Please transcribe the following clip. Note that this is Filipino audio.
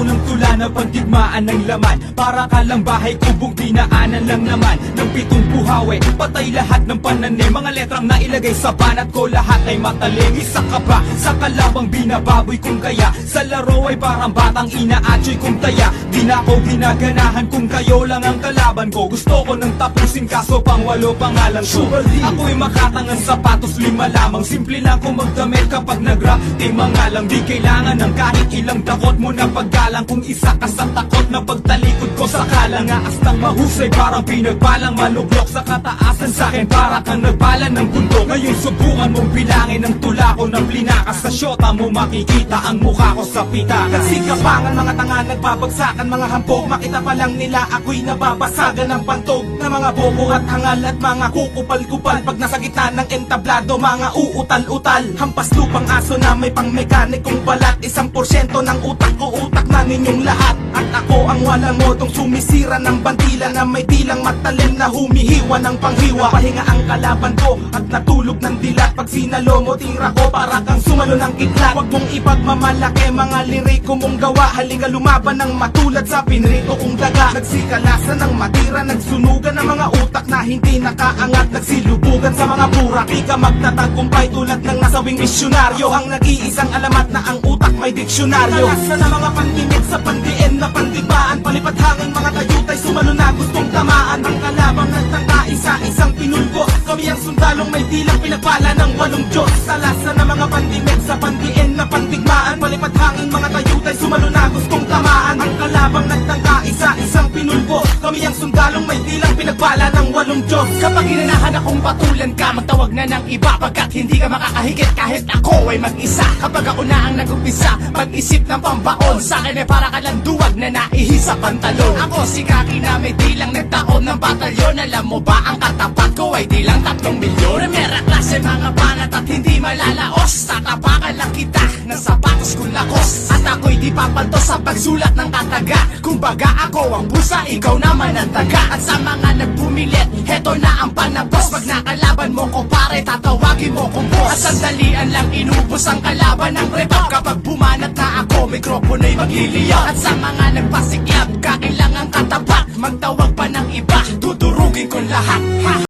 ng tula na pagdigmaan ng laman. Para ka lang bahay kubong dinaanan lang naman ng pitong buhawi. Patay lahat ng pananim, mga letrang nailagay sa banat ko, lahat ay matalim. Isa ka ba sa kalabang binababoy kung kaya? Sa laro ay parang batang inaatsoy kung taya. Di na ako ginaganahan kung kayo lang ang kalaban ko. Gusto ko nang tapusin kaso pang walo pangalan ko. Ako'y makatangang sapatos, 5 lamang. Simple lang kung magdamit kapag nag-rap. Di mga lang, di kailangan ng kahit ilang dakot mo na paggalang. Kung isa ka sa takot na pagtalikod ko sa kalangaas ng mahusay, parang pinagbalang maluglok sa kataasan. Sa'kin para kang nagbala ng bundok. Ngayon subukan mong bilangin ang tula ko ng plinakas. Sa syota mo makikita ang mukha ko sa pita. Nagsikapangan mga tanga, nagbabagsakan mga hampog. Makita pa lang nila ako'y nababasagan ng pantog na mga bobo at hangal at mga kukupal-kupal. Pag nasa gitna ng entablado, mga uutal-utal. Hampas lupang aso na may pang mekanikong balat. 1% ng utak ko, utak na ninyong lahat. At ako ang walang modong sumisira ng bandila na may tilang matalim na humihiwa ng panghiwa. Pahinga ang kalaban ko at natulog ng dilat. Pag sinalo mo tira ko para kang sumalo ng kidlat. Huwag mong ipagmamalaki mga liriko mong gawa. Halika lumaban ng matulad sa pinrito kong daga. Nagsikalasan ng matira, nagsunugan ng mga utak na hindi nakaangat. Nagsilubugan sa mga burak, di ka magtatagumpay tulad ng nasawing misyonaryo. Ang nag-iisang alamat na ang utak may diksyonaryo. Nalasa na mga pandimik sa pandiin na pandibaan. Palipat hangin mga tayutay, sumalo na gustong tamaan. Ang kalabang nagtangka, isa-isang pinulbo. Kami ang sundalong may dilang pinagpala ng 8 Diyos. Nalasa na mga pandimik sa pandiin na pandigmaan. Palipat hangin mga tayutay, sumalo na gustong tamaan. Ang kalabang nagtangka, isa-isang pinulbo. Kami ang sundalong may dilang pinagpala ng 8 Diyos. Kapag hinanahan akong patulan ka, magtawag na ng iba. Pagkat hindi ka makakahigit kahit ako ay mag-isa. Kapag ako na ang nag-umpisa, mag-isip ng pambaon. Sa'kin ay para ka lang duwag na naihi sa pantalon. Ako si Kaki na may dilang nagtaon ng batalyon. Alam mo ba ang katapat ko ay dilang 3 milyon. Primera klase mga banat at hindi malalaos. Tatapakan lang kita ng sapatos kung lakos. At ako'y di papalto sa pagsulat ng kataga. Kumbaga ako ang busa, ikaw naman ang taga. At sa mga nagpumilit, heto na ang panabos. Pag nakalaban mo ko pare, tatawagin mo kong boss. At sandalian lang inubos ang kalaban ng repap. Kapag bumanat na ako, mikropono'y magliliyaw. At sa mga nagpasiklab, kailangang katapat. Magtawag pa ng iba, tuturugin ko lahat. Ha!